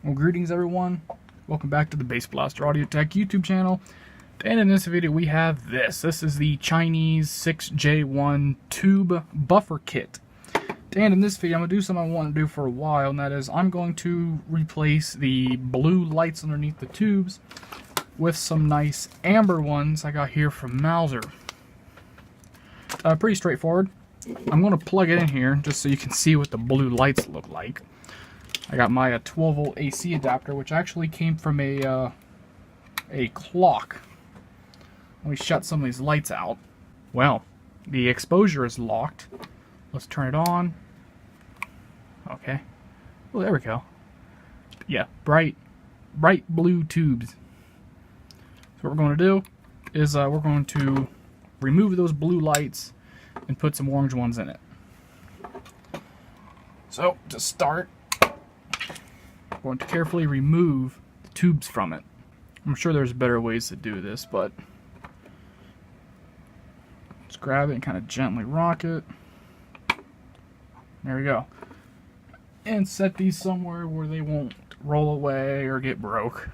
Well, greetings everyone. Welcome back to the Bass Blaster Audio Tech YouTube channel. And in this video we have this. This is the Chinese 6J1 tube buffer kit. And in this video I'm going to do something I want to do for a while, and that is I'm going to replace the blue lights underneath the tubes with some nice amber ones I got here from Mauser. Pretty straightforward. I'm going to plug it in here just so you can see what the blue lights look like. I got my 12 volt AC adapter, which actually came from a clock. Let me shut some of these lights out. Well, the exposure is locked. Let's turn it on. Okay. Oh, there we go. Yeah, bright blue tubes. So what we're going to do is we're going to remove those blue lights and put some orange ones in it. So to start, I'm going to carefully remove the tubes from it. I'm sure there's better ways to do this, but just grab it and kind of gently rock it. There we go. And set these somewhere where they won't roll away or get broke.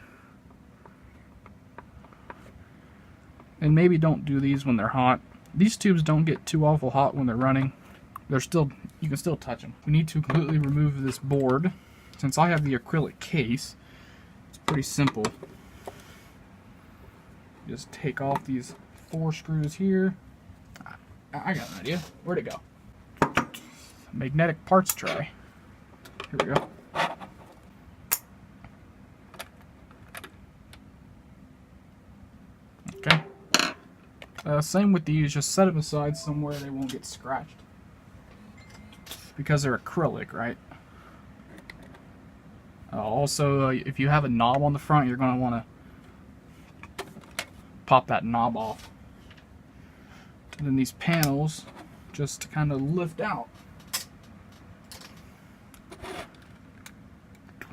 And maybe don't do these when they're hot. These tubes don't get too awful hot when they're running. You can still touch them. We need to completely remove this board. Since I have the acrylic case, it's pretty simple. Just take off these 4 screws here. I got an idea. Where'd it go? Magnetic parts tray. Here we go. Okay. Same with these. Just set them aside somewhere they won't get scratched. Because they're acrylic, right? Also, if you have a knob on the front, you're going to want to pop that knob off. And then these panels just to kind of lift out.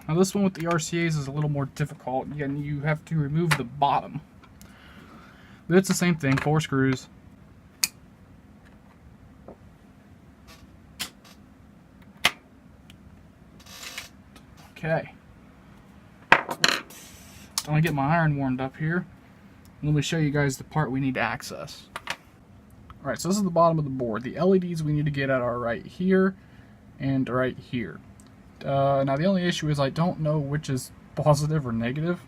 Now this one with the RCAs is a little more difficult. Again, you have to remove the bottom. But it's the same thing, 4 screws. Okay. I'm going to get my iron warmed up here. Let me show you guys the part we need to access. Alright, so this is the bottom of the board. The LEDs we need to get at are right here and right here. Now the only issue is I don't know which is positive or negative.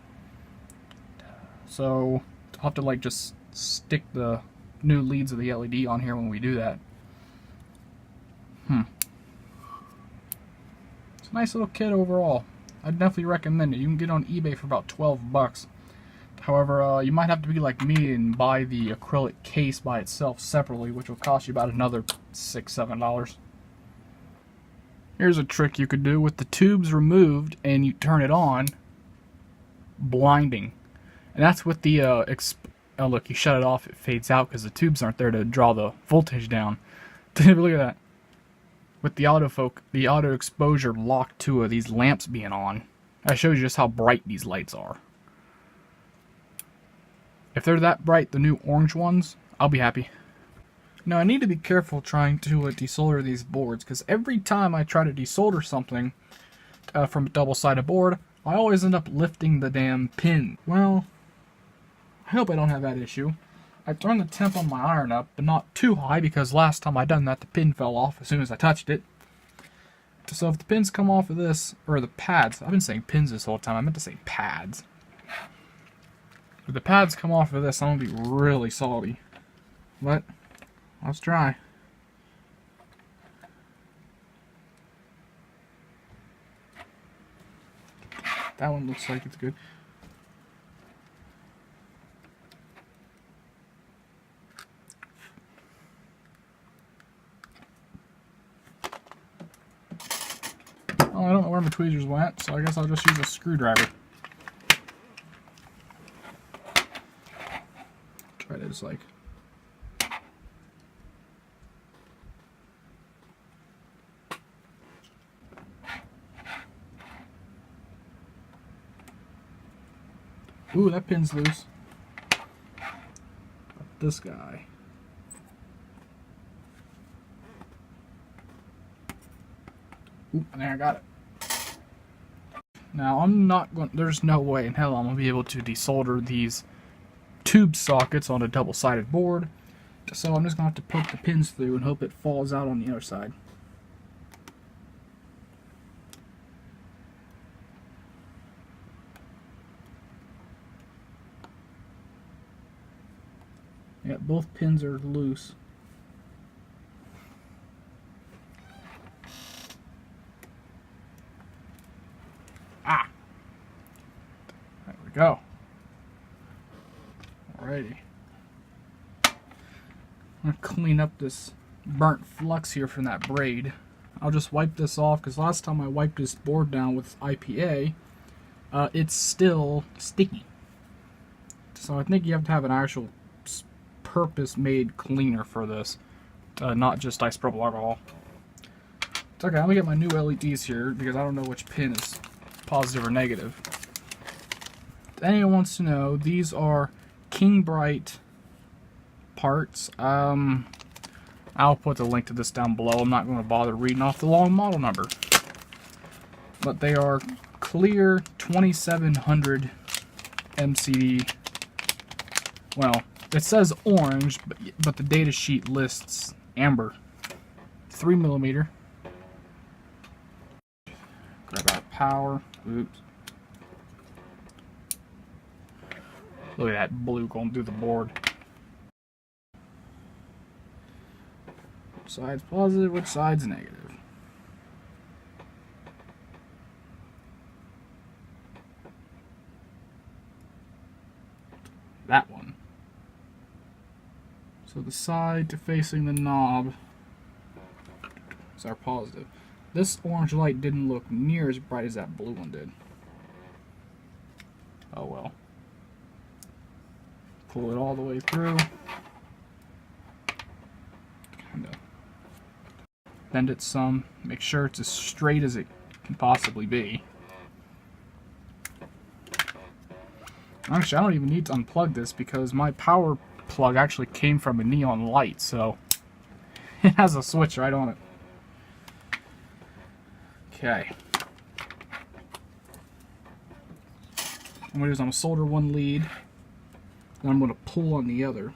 So I'll have to just stick the new leads of the LED on here when we do that. It's a nice little kit overall. I'd definitely recommend it. You can get it on eBay for about 12 bucks. However, you might have to be like me and buy the acrylic case by itself separately, which will cost you about another $6-7. Here's a trick you could do with the tubes removed and you turn it on. Blinding. And that's with the oh look, you shut it off, it fades out because the tubes aren't there to draw the voltage down. Look at that. With the auto exposure locked to these lamps being on, that shows you just how bright these lights are. If they're that bright, the new orange ones, I'll be happy. Now I need to be careful trying to desolder these boards, because every time I try to desolder something from a double-sided board, I always end up lifting the damn pin. Well, I hope I don't have that issue. I turned the temp on my iron up, but not too high, because last time I done that, the pin fell off as soon as I touched it. So if the pins come off of this, or the pads, I've been saying pins this whole time, I meant to say pads. If the pads come off of this, I'm going to be really salty. But, let's try. That one looks like it's good. Well, I don't know where my tweezers went, so I guess I'll just use a screwdriver. Try to just ooh, that pin's loose. But this guy. Oop, and there I got it. Now, I'm not going. There's no way in hell I'm going to be able to desolder these tube sockets on a double-sided board. So I'm just going to have to poke the pins through and hope it falls out on the other side. Yeah, both pins are loose. Ah! There we go. Alrighty. I'm going to clean up this burnt flux here from that braid. I'll just wipe this off because last time I wiped this board down with IPA, it's still sticky. So I think you have to have an actual purpose-made cleaner for this, not just isopropyl alcohol. It's okay, I'm gonna get my new LEDs here because I don't know which pin is positive or negative. If anyone wants to know, these are King Bright parts. I'll put the link to this down below. I'm not going to bother reading off the long model number. But they are clear 2700 MCD. Well, it says orange, but the data sheet lists amber. 3mm. Grab out power. Oops. Look at that blue going through the board. Which side's positive, which side's negative? That one. So the side facing the knob is our positive. This orange light didn't look near as bright as that blue one did. Oh well. Pull it all the way through. Kind of bend it some. Make sure it's as straight as it can possibly be. Actually, I don't even need to unplug this because my power plug actually came from a neon light, so it has a switch right on it. Okay. What I'm going to do is I'm going to solder one lead, then I'm going to pull on the other.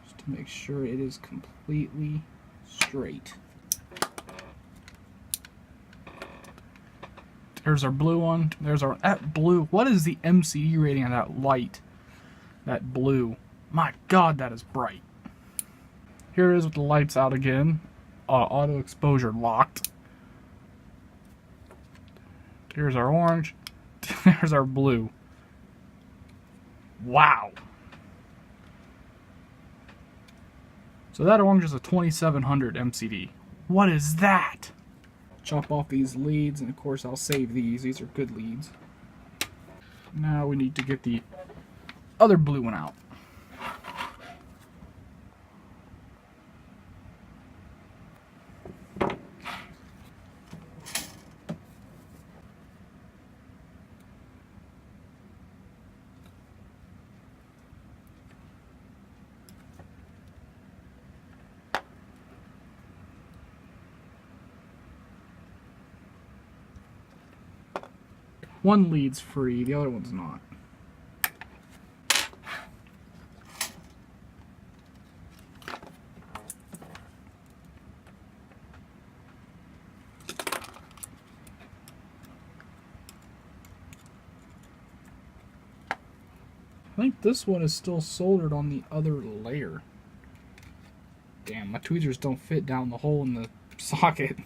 Just to make sure it is completely straight. There's our blue one. There's our... That blue... What is the MCD rating on that light? That blue. My God, that is bright. Here it is with the lights out again. Auto exposure locked. Here's our orange. There's our blue. Wow. So that orange is a 2700 MCD. What is that? Chop off these leads, and of course I'll save these. These are good leads. Now we need to get the other blue one out. One lead's free, the other one's not. I think this one is still soldered on the other layer. Damn, my tweezers don't fit down the hole in the socket.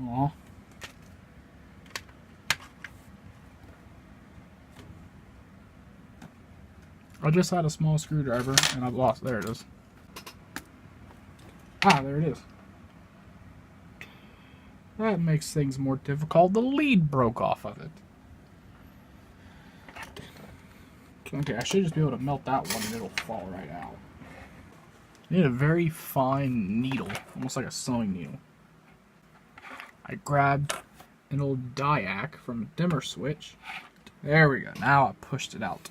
Aww. I just had a small screwdriver and I've lost. There it is. Ah, there it is. That makes things more difficult. The lead broke off of it. Okay, I should just be able to melt that one and it'll fall right out. You need a very fine needle, almost like a sewing needle. I grabbed an old diac from a dimmer switch. There we go. Now I pushed it out.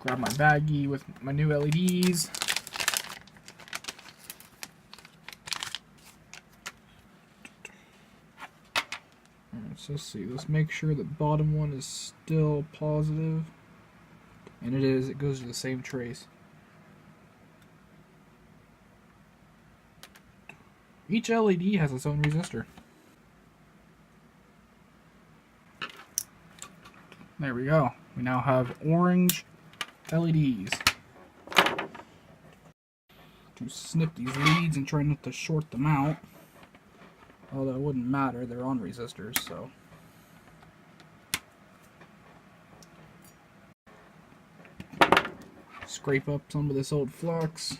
Grab my baggie with my new LEDs. Alright, so let's see. Let's make sure the bottom one is still positive. And it is. It goes to the same trace. Each LED has its own resistor. There we go. We now have orange LEDs. To snip these leads and try not to short them out. Although it wouldn't matter, they're on resistors, so. Scrape up some of this old flux.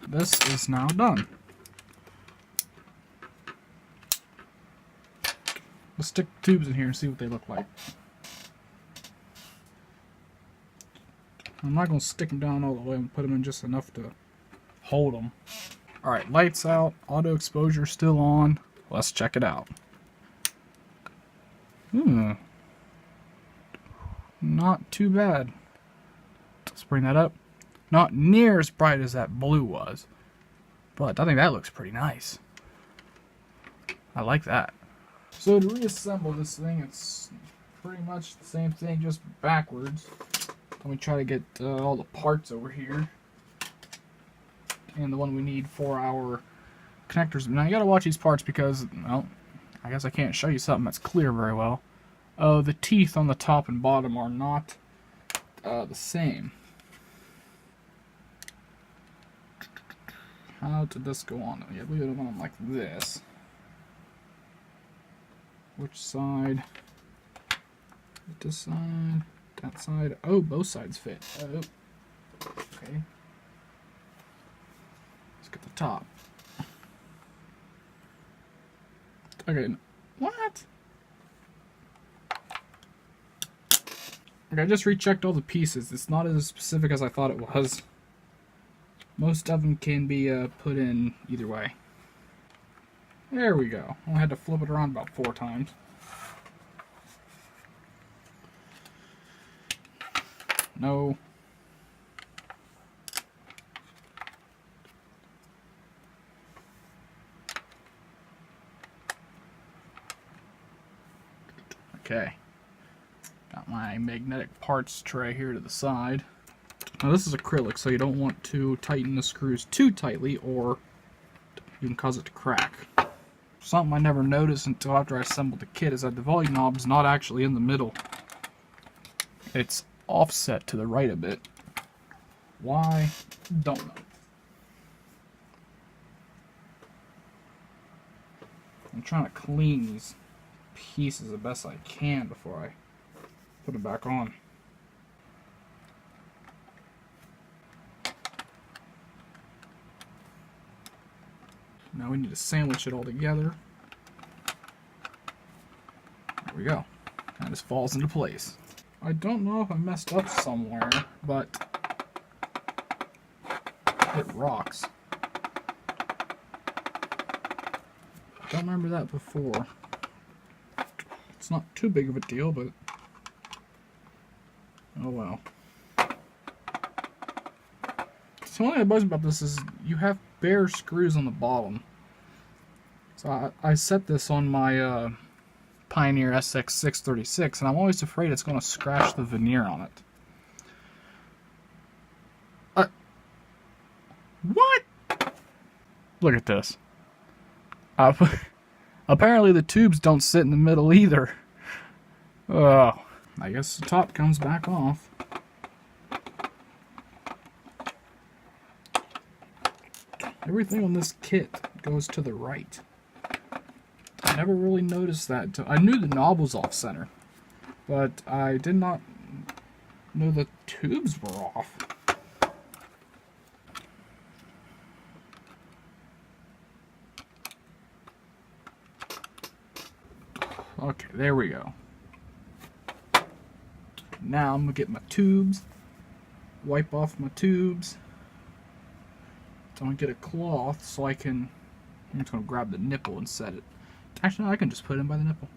This is now done. Let's stick tubes in here and see what they look like. I'm not going to stick them down all the way. I'm going to put them in just enough to hold them. Alright, lights out. Auto exposure still on. Let's check it out. Not too bad. Let's bring that up. Not near as bright as that blue was. But I think that looks pretty nice. I like that. So to reassemble this thing, it's pretty much the same thing, just backwards. Let me try to get all the parts over here. And the one we need for our connectors. Now you gotta watch these parts because, well, I guess I can't show you something that's clear very well. The teeth on the top and bottom are not the same. How did this go on? Yeah, leave it on like this. Which side? This side? That side? Oh, both sides fit. Oh. Okay. Let's get the top. Okay. What? Okay, I just rechecked all the pieces. It's not as specific as I thought it was. Most of them can be put in either way. There we go. I had to flip it around about 4 times. No. Okay. Got my magnetic parts tray here to the side. Now this is acrylic, so you don't want to tighten the screws too tightly or you can cause it to crack. Something I never noticed until after I assembled the kit is that the volume knob is not actually in the middle. It's offset to the right a bit. Why? Don't know. I'm trying to clean these pieces the best I can before I put it back on. Now we need to sandwich it all together. There we go. That just falls into place. I don't know if I messed up somewhere, but it rocks. Don't remember that before. It's not too big of a deal, but oh well. So one thing that bugs me about this is you have bare screws on the bottom. So I set this on my Pioneer SX636, and I'm always afraid it's going to scratch the veneer on it. What? Look at this. Apparently the tubes don't sit in the middle either. Oh, I guess the top comes back off. Everything on this kit goes to the right. I never really noticed that until I knew the knob was off center, but I did not know the tubes were off. Okay, there we go. Now I'm gonna get my tubes, wipe off my tubes. So I'm gonna get a cloth so I can. I'm just gonna grab the nipple and set it. Actually, no, I can just put it in by the nipple.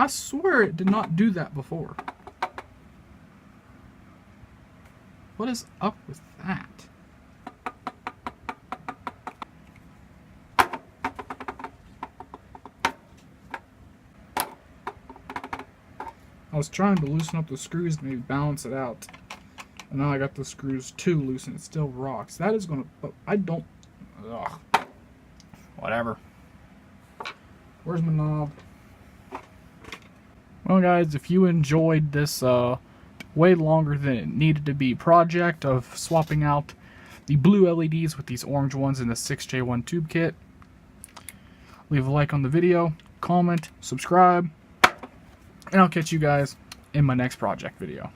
I swear it did not do that before. What is up with that? I was trying to loosen up the screws to maybe balance it out. And now I got the screws too loose and it still rocks. That is gonna, but I don't, ugh. Whatever. Where's my knob? Well guys, if you enjoyed this way longer than it needed to be project of swapping out the blue LEDs with these orange ones in the 6J1 tube kit, leave a like on the video, comment, subscribe, and I'll catch you guys in my next project video.